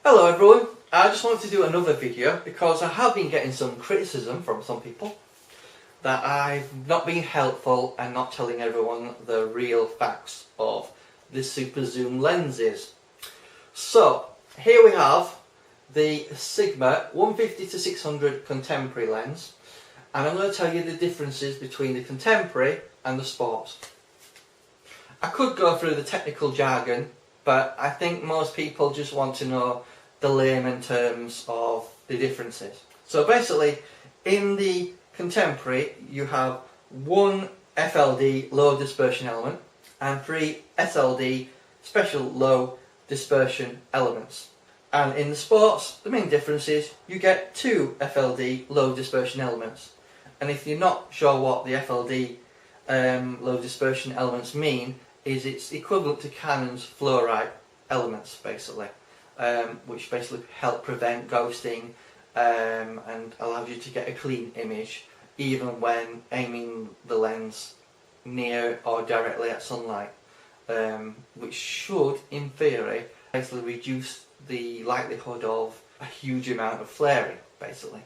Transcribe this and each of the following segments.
Hello everyone, I just wanted to do another video because I have been getting some criticism from some people that I've not been helpful and not telling everyone the real facts of the super zoom lenses. So here we have the Sigma 150 to 600 contemporary lens, and I'm going to tell you the differences between the contemporary and the sports. I could go through the technical jargon, but I think most people just want to know the layman terms of the differences. So basically, in the contemporary you have one FLD low dispersion element and three SLD special low dispersion elements. And in the sports, the main difference is you get two FLD low dispersion elements. And if you're not sure what the FLD low dispersion elements mean, is it's equivalent to Canon's fluorite elements basically, which basically help prevent ghosting and allows you to get a clean image even when aiming the lens near or directly at sunlight, which should in theory basically reduce the likelihood of a huge amount of flaring basically.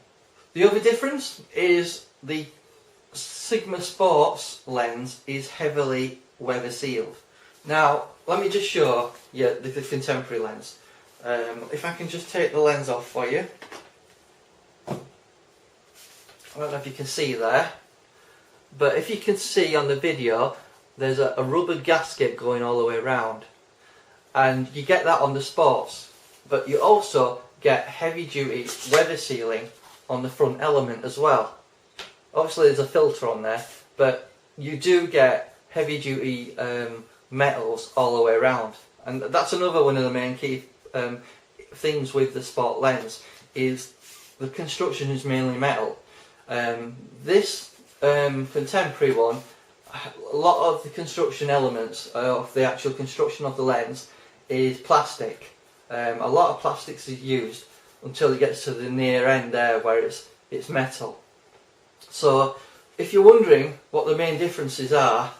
The other difference is the Sigma Sports lens is heavily weather sealed. Now let me just show you the contemporary lens. If I can just take the lens off for you. I don't know if you can see there, but if you can see on the video, there's a rubber gasket going all the way around, and you get that on the sports, but you also get heavy duty weather sealing on the front element as well. Obviously there's a filter on there, but you do get heavy duty metals all the way around, and that's another one of the main key things with the sport lens, is the construction is mainly metal. This contemporary one, a lot of the construction elements of the actual construction of the lens is plastic. A lot of plastics is used until it gets to the near end there where it's metal. So if you're wondering what the main differences are,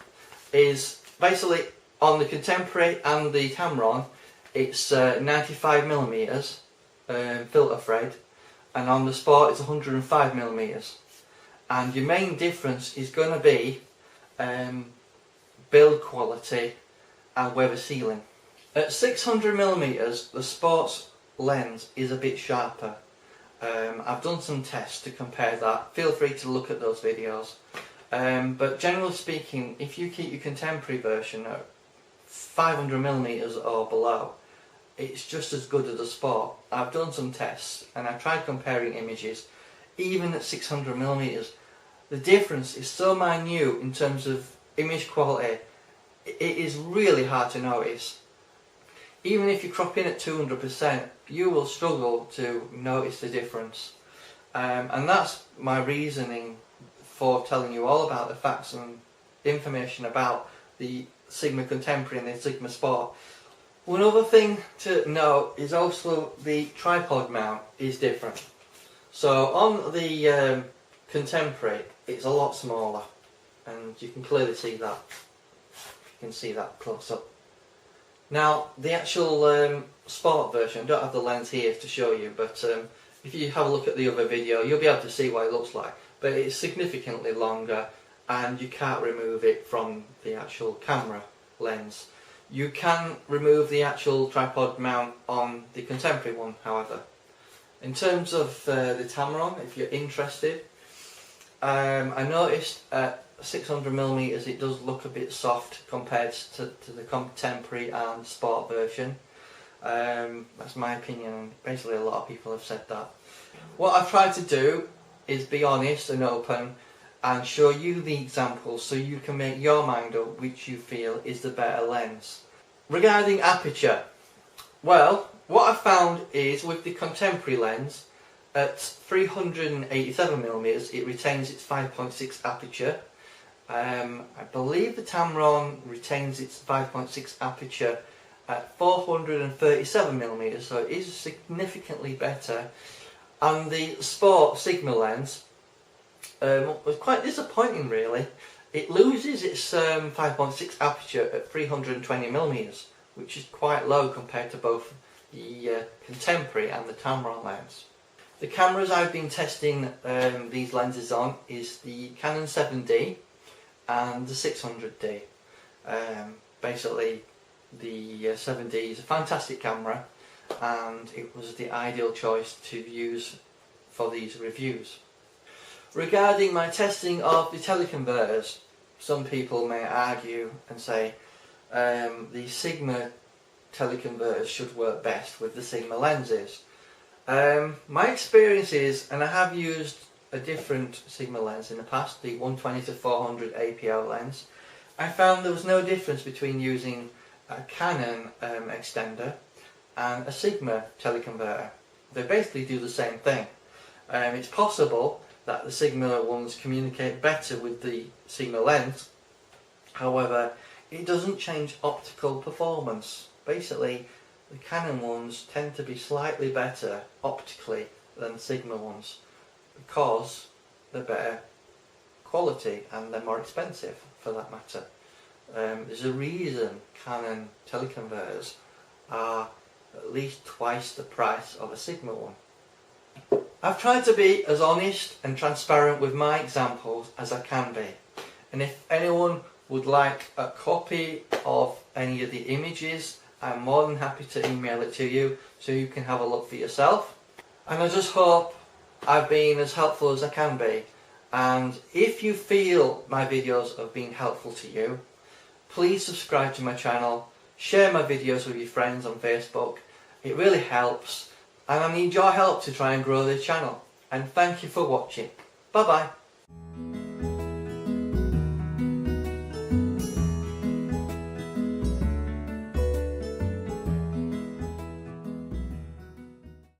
is basically on the contemporary and the Tamron it's 95mm filter thread, and on the sport it's 105mm. And your main difference is going to be build quality and weather sealing. At 600mm the sports lens is a bit sharper. I've done some tests to compare that, feel free to look at those videos. But generally speaking, if you keep your contemporary version at 500mm or below, it's just as good as the sport. I've done some tests and I've tried comparing images. Even at 600mm, the difference is so minute in terms of image quality, it is really hard to notice. Even if you crop in at 200%, you will struggle to notice the difference. And that's my reasoning for telling you all about the facts and information about the Sigma Contemporary and the Sigma Sport. One other thing to note is also the tripod mount is different. So on the Contemporary it's a lot smaller, and you can clearly see that. You can see that close up. Now the actual Sport version, I don't have the lens here to show you, but if you have a look at the other video you'll be able to see what it looks like. But it's significantly longer and you can't remove it from the actual camera lens. You can remove the actual tripod mount on the contemporary one, however. In terms of the Tamron, if you're interested, I noticed at 600mm it does look a bit soft compared to the contemporary and sport version. That's my opinion, and basically a lot of people have said that. What I've tried to do is be honest and open and show you the examples so you can make your mind up which you feel is the better lens. Regarding aperture, well, what I found is with the contemporary lens at 387mm it retains its 5.6 aperture. I believe the Tamron retains its 5.6 aperture at 437mm, so it is significantly better. And the Sport Sigma lens was quite disappointing really. It loses its 5.6 aperture at 320mm, which is quite low compared to both the contemporary and the Tamron lens. The cameras I've been testing these lenses on is the Canon 7D and the 600D. Basically the 7D is a fantastic camera and it was the ideal choice to use for these reviews. Regarding my testing of the teleconverters, some people may argue and say the Sigma teleconverters should work best with the Sigma lenses. My experience is, and I have used a different Sigma lens in the past, the 120 to 400 APL lens, I found there was no difference between using a Canon extender and a Sigma teleconverter. They basically do the same thing. It's possible that the Sigma ones communicate better with the Sigma lens, however it doesn't change optical performance. Basically the Canon ones tend to be slightly better optically than Sigma ones because they're better quality and they're more expensive for that matter. There's a reason Canon teleconverters are at least twice the price of a Sigma one. I've tried to be as honest and transparent with my examples as I can be, and if anyone would like a copy of any of the images, I'm more than happy to email it to you so you can have a look for yourself. And I just hope I've been as helpful as I can be, and if you feel my videos have been helpful to you, please subscribe to my channel, share my videos with your friends on Facebook. It really helps and I need your help to try and grow this channel. And thank you for watching. Bye bye.